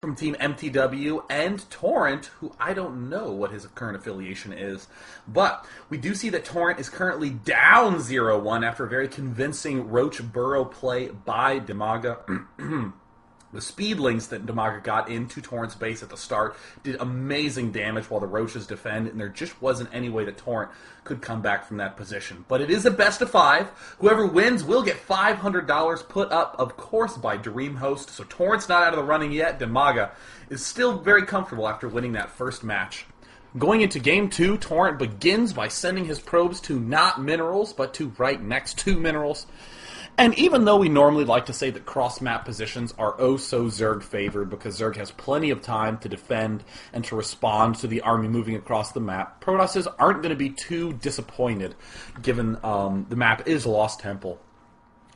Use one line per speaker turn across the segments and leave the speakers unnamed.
from Team MTW, and Taurent, who I don't know what his current affiliation is. But we do see that Taurent is currently down 0-1 after a very convincing Roach Burrow play by DIMAGA. The speedlings that DIMAGA got into Taurent's base at the start did amazing damage while the Roaches defend, and there just wasn't any way that Taurent could come back from that position. But it is a best of 5. Whoever wins will get $500 put up, of course, by DreamHost. So Taurent's not out of the running yet. DIMAGA is still very comfortable after winning that first match. Going into Game 2, Taurent begins by sending his probes to not minerals, but to right next to minerals. And even though we normally like to say that cross-map positions are oh-so Zerg favored because Zerg has plenty of time to defend and to respond to the army moving across the map, Protosses aren't going to be too disappointed given the map is Lost Temple.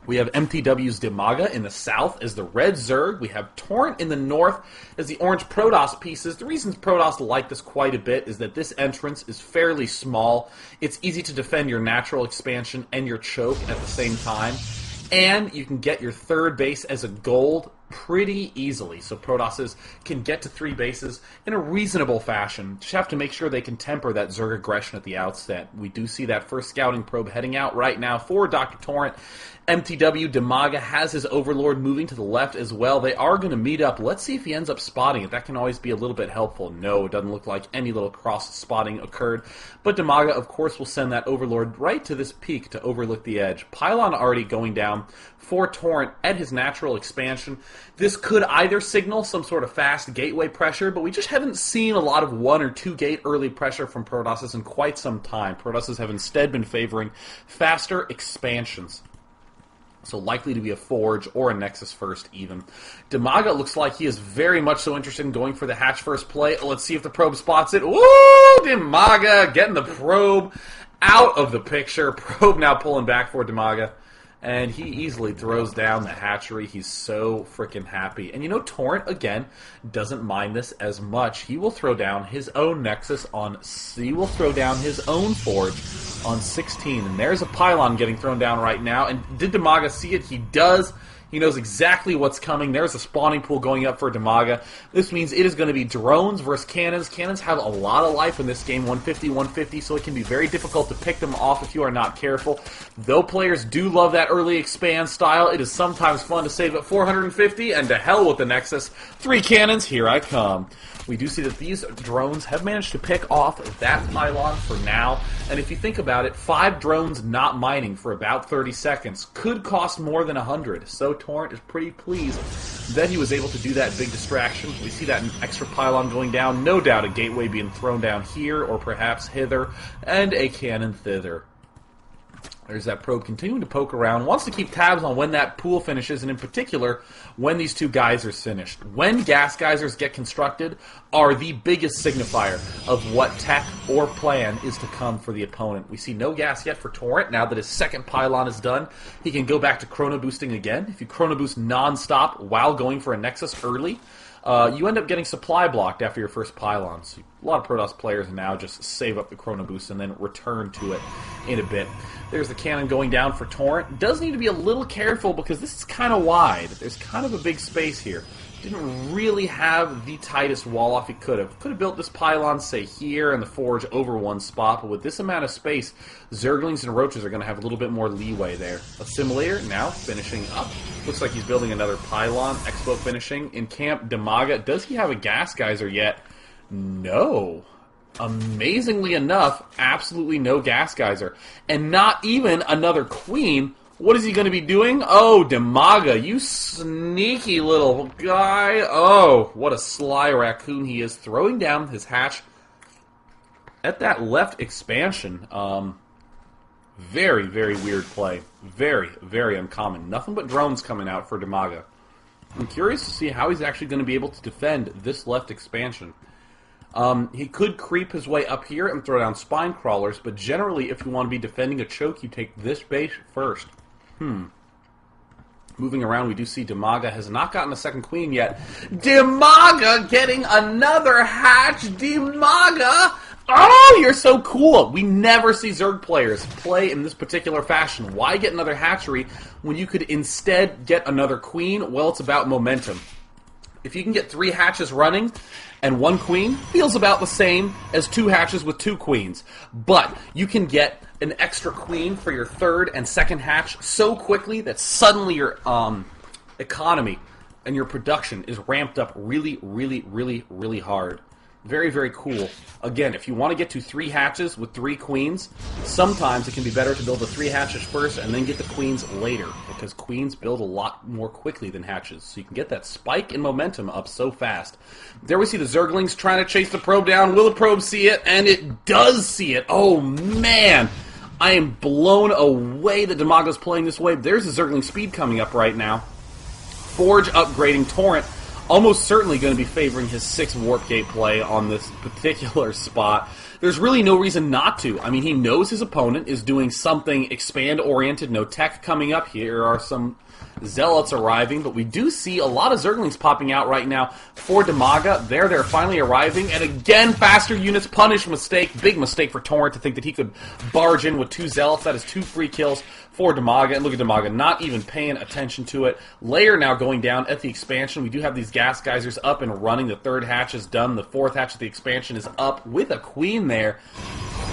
We have MTW's DIMAGA in the south as the red Zerg. We have Taurent in the north as the orange Protoss pieces. The reasons Protoss like this quite a bit is that this entrance is fairly small. It's easy to defend your natural expansion and your choke at the same time. And you can get your third base as a gold pretty easily. So Protosses can get to 3 bases in a reasonable fashion. Just have to make sure they can temper that Zerg aggression at the outset. We do see that first scouting probe heading out right now for Dr. Taurent. MTW DIMAGA has his Overlord moving to the left as well. They are going to meet up. Let's see if he ends up spotting it. That can always be a little bit helpful. No, it doesn't look like any little cross-spotting occurred. But DIMAGA, of course, will send that Overlord right to this peak to overlook the edge. Pylon already going down for Taurent at his natural expansion. This could either signal some sort of fast gateway pressure, but we just haven't seen a lot of 1 or 2 gate early pressure from Protosses in quite some time. Protosses have instead been favoring faster expansions. So likely to be a Forge or a Nexus first even. DIMAGA looks like he is very much so interested in going for the hatch first play. Let's see if the probe spots it. Woo! DIMAGA getting the probe out of the picture. Probe now pulling back for DIMAGA. And he easily throws down the hatchery. He's so freaking happy. And you know, Taurent, again, doesn't mind this as much. He will throw down his own Nexus on... He will throw down his own Forge on 16. And there's a pylon getting thrown down right now. And did DIMAGA see it? He does. He knows exactly what's coming. There's a spawning pool going up for DIMAGA. This means it is going to be drones versus cannons. Cannons have a lot of life in this game, 150, 150, so it can be very difficult to pick them off if you are not careful. Though players do love that early expand style, it is sometimes fun to save at 450, and to hell with the Nexus. 3 cannons, here I come. We do see that these drones have managed to pick off that pylon for now. And if you think about it, 5 drones not mining for about 30 seconds could cost more than 100. So Taurent is pretty pleased that he was able to do that big distraction. We see that extra pylon going down. No doubt a gateway being thrown down here or perhaps hither, and a cannon thither. There's that probe continuing to poke around. Wants to keep tabs on when that pool finishes, and in particular, when these 2 geysers finished. When gas geysers get constructed are the biggest signifier of what tech or plan is to come for the opponent. We see no gas yet for Taurent. Now that his second pylon is done, he can go back to chrono boosting again. If you chrono boost non-stop while going for a Nexus early, you end up getting supply blocked after your first pylon. So a lot of Protoss players now just save up the chrono boost and then return to it in a bit. There's the cannon going down for Taurent. Does need to be a little careful because this is kind of wide. There's kind of a big space here. Didn't really have the tightest wall off he could have. Could have built this pylon, say, here and the Forge over one spot, but with this amount of space, Zerglings and Roaches are going to have a little bit more leeway there. Assimilator now finishing up. Looks like he's building another pylon. Expo finishing. In camp, DIMAGA. Does he have a gas geyser yet? No. Amazingly enough, absolutely no gas geyser. And not even another queen. What is he going to be doing? Oh, DIMAGA, you sneaky little guy. Oh, what a sly raccoon he is. Throwing down his hatch at that left expansion. Very, very weird play. Very, very uncommon. Nothing but drones coming out for DIMAGA. I'm curious to see how he's actually going to be able to defend this left expansion. He could creep his way up here and throw down spine crawlers, but generally if you want to be defending a choke, you take this base first. Moving around, we do see DIMAGA has not gotten a second queen yet. DIMAGA getting another hatch! DIMAGA! Oh, you're so cool! We never see Zerg players play in this particular fashion. Why get another hatchery when you could instead get another queen? Well, it's about momentum. If you can get 3 hatches running and 1 queen, feels about the same as 2 hatches with 2 queens. But you can get an extra queen for your 3rd and 2nd hatch so quickly that suddenly your economy and your production is ramped up really, really, really, really hard. Very, very cool. Again, if you want to get to 3 hatches with 3 queens, sometimes it can be better to build the 3 hatches first and then get the queens later, because queens build a lot more quickly than hatches. So you can get that spike in momentum up so fast. There we see the Zerglings trying to chase the probe down. Will the probe see it? And it does see it. Oh, man. I am blown away that DIMAGA's playing this way. There's the Zergling speed coming up right now. Forge upgrading Taurent. Almost certainly going to be favoring his 6 Warp Gate play on this particular spot. There's really no reason not to. I mean, he knows his opponent is doing something expand-oriented, no tech coming up. Here are some Zealots arriving, but we do see a lot of Zerglings popping out right now for DIMAGA. They're finally arriving, and again, faster units punish mistake. Big mistake for Taurent to think that he could barge in with 2 Zealots. That is 2 free kills for DIMAGA, and look at DIMAGA not even paying attention to it. Layer now going down at the expansion. We do have these gas geysers up and running. The 3rd hatch is done. The 4th hatch of the expansion is up with a queen there.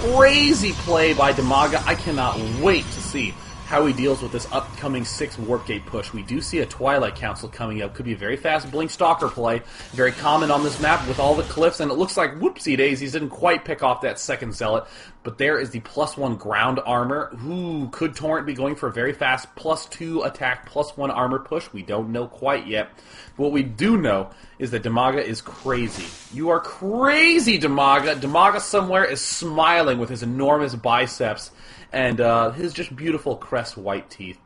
Crazy play by DIMAGA. I cannot wait to see how he deals with this upcoming 6 Warp Gate push. We do see a Twilight Council coming up. Could be a very fast Blink Stalker play. Very common on this map with all the cliffs, and it looks like whoopsie daisies didn't quite pick off that 2nd Zealot. But there is the +1 ground armor. Ooh, could Taurent be going for a very fast +2 attack, +1 armor push? We don't know quite yet. What we do know is that DIMAGA is crazy. You are crazy, DIMAGA. DIMAGA somewhere is smiling with his enormous biceps and his just beautiful crest white teeth.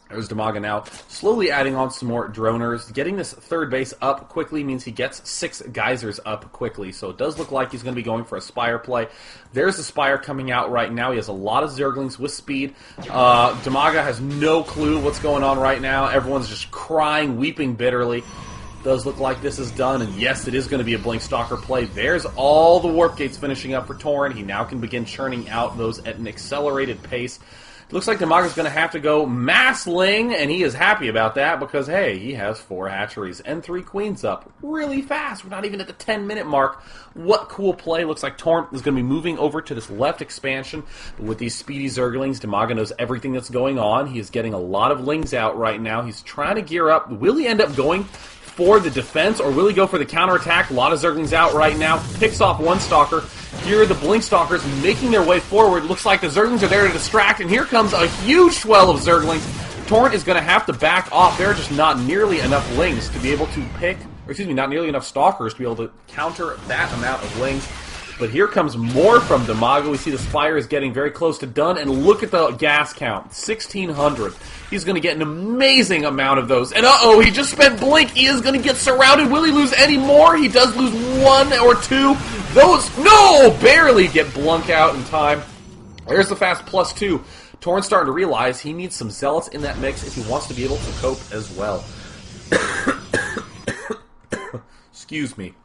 There's DIMAGA now, slowly adding on some more droners. Getting this 3rd base up quickly means he gets 6 geysers up quickly. So it does look like he's going to be going for a Spire play. There's the Spire coming out right now. He has a lot of Zerglings with speed. DIMAGA has no clue what's going on right now. Everyone's just crying, weeping bitterly. Does look like this is done, and yes, it is going to be a Blink Stalker play. There's all the Warp Gates finishing up for Taurent. He now can begin churning out those at an accelerated pace. Looks like DIMAGA's going to have to go mass ling, and he is happy about that because, hey, he has 4 hatcheries and 3 queens up really fast. We're not even at the 10-minute mark. What cool play. Looks like Taurent is going to be moving over to this left expansion. But with these speedy Zerglings, DIMAGA knows everything that's going on. He is getting a lot of lings out right now. He's trying to gear up. Will he end up going for the defense, or will he go for the counterattack? A lot of Zerglings out right now. Picks off 1 Stalker. Here are the Blink Stalkers making their way forward. Looks like the Zerglings are there to distract, and here comes a huge swell of Zerglings. Taurent is going to have to back off. There are just not nearly enough lings to be able to pick, or excuse me, not nearly enough Stalkers to be able to counter that amount of lings. But here comes more from DIMAGA. We see the Spire is getting very close to done, and look at the gas count, 1,600. He's going to get an amazing amount of those. And uh-oh, he just spent Blink. He is going to get surrounded. Will he lose any more? He does lose 1 or 2. Those, no, barely get Blunk out in time. There's the fast +2. Taurent's starting to realize he needs some Zealots in that mix if he wants to be able to cope as well. Excuse me.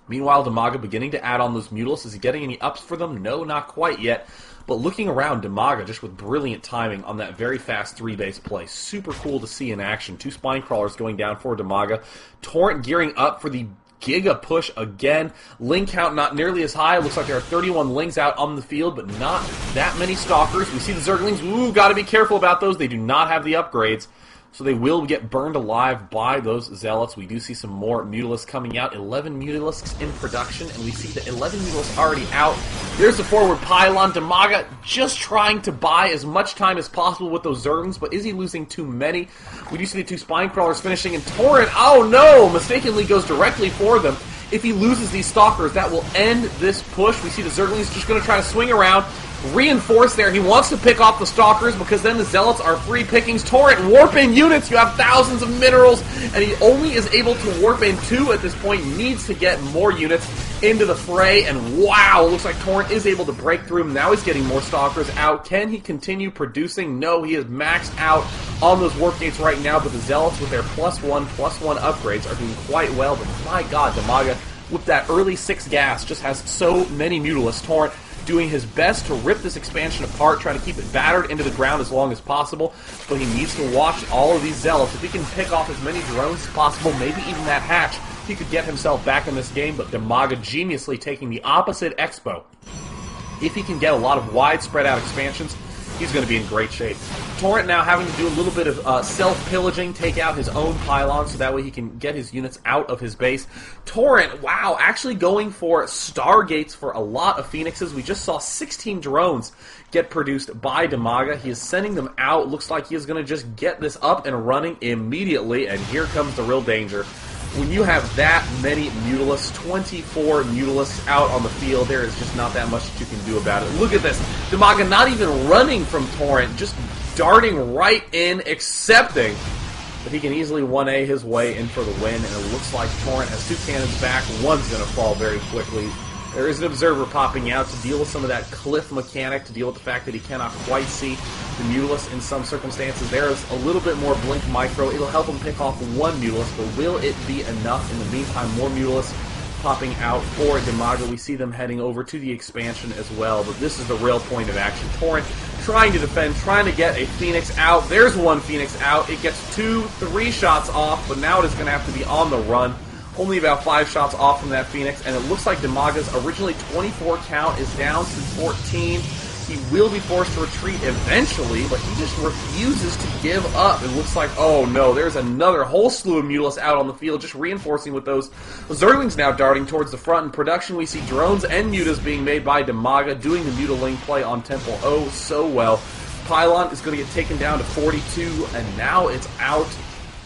Meanwhile, DIMAGA beginning to add on those Mutalisks. Is he getting any ups for them? No, not quite yet. But looking around, DIMAGA just with brilliant timing on that very fast 3-base play. Super cool to see in action. 2 Spine Crawlers going down for DIMAGA. Taurent gearing up for the Giga push again. Ling count not nearly as high. Looks like there are 31 Lings out on the field, but not that many Stalkers. We see the Zerglings. Ooh, gotta be careful about those. They do not have the upgrades. So they will get burned alive by those Zealots. We do see some more Mutalisks coming out. 11 Mutalisks in production, and we see the 11 Mutalisks already out. There's the forward pylon. DIMAGA just trying to buy as much time as possible with those Zerglings, but is he losing too many? We do see the 2 Spine Crawlers finishing, and Taurent, oh no, mistakenly goes directly for them. If he loses these Stalkers, that will end this push. We see the Zerglings just going to try to swing around. Reinforce there. He wants to pick off the Stalkers because then the Zealots are free pickings. Taurent, warp in units. You have thousands of minerals, and he only is able to warp in 2 at this point. He needs to get more units into the fray, and wow, it looks like Taurent is able to break through. Now he's getting more Stalkers out. Can he continue producing? No, he is maxed out on those warp gates right now, but the Zealots with their +1/+1 upgrades are doing quite well. But my god, DIMAGA with that early 6 gas just has so many Mutalisks. Taurent doing his best to rip this expansion apart, trying to keep it battered into the ground as long as possible, but he needs to watch all of these Zealots. If he can pick off as many drones as possible, maybe even that hatch, he could get himself back in this game, but DIMAGA geniusly taking the opposite expo. If he can get a lot of wide spread out expansions, he's going to be in great shape. Taurent now having to do a little bit of self-pillaging, take out his own pylon so that way he can get his units out of his base. Taurent, wow, actually going for Stargates for a lot of Phoenixes. We just saw 16 drones get produced by DIMAGA. He is sending them out. Looks like he is going to just get this up and running immediately, and here comes the real danger. When you have that many Mutalisks, 24 Mutalisks out on the field, there is just not that much that you can do about it. Look at this. DIMAGA not even running from Taurent, just darting right in, accepting that he can easily 1A his way in for the win, and it looks like Taurent has 2 cannons back. One's going to fall very quickly. There is an observer popping out to deal with some of that cliff mechanic, to deal with the fact that he cannot quite see the Mutalisk in some circumstances. There is a little bit more Blink Micro. It'll help him pick off 1 Mutalisk, but will it be enough? In the meantime, more Mutalisks popping out for DIMAGA. We see them heading over to the expansion as well, but this is the real point of action. Taurent trying to defend, trying to get a Phoenix out. There's 1 Phoenix out. It gets 2, 3 shots off, but now it is going to have to be on the run. Only about 5 shots off from that Phoenix, and it looks like DIMAGA's originally 24 count is down to 14. He will be forced to retreat eventually, but he just refuses to give up. It looks like, oh no, there's another whole slew of Mutalisks out on the field, just reinforcing with those Zerglings now darting towards the front. In production, we see drones and mutas being made by DIMAGA, doing the Mutaling play on Temple oh so well. Pylon is going to get taken down to 42, and now it's out.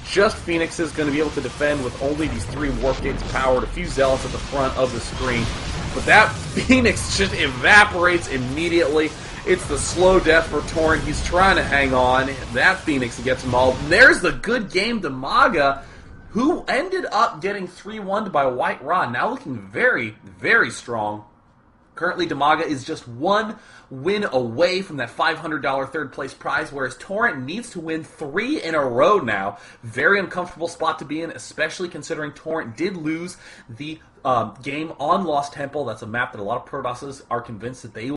Just Phoenix is going to be able to defend with only these 3 Warp Gates powered, a few Zealots at the front of the screen. But that Phoenix just evaporates immediately. It's the slow death for Taurent. He's trying to hang on. That Phoenix gets mauled. And there's the good game DIMAGA, who ended up getting 3-1'd by White Ra. Now looking very, very strong. Currently, DIMAGA is just 1 win away from that $500 third place prize, whereas Taurent needs to win 3 in a row now. Very uncomfortable spot to be in, especially considering Taurent did lose the game on Lost Temple. That's a map that a lot of Protosses are convinced that they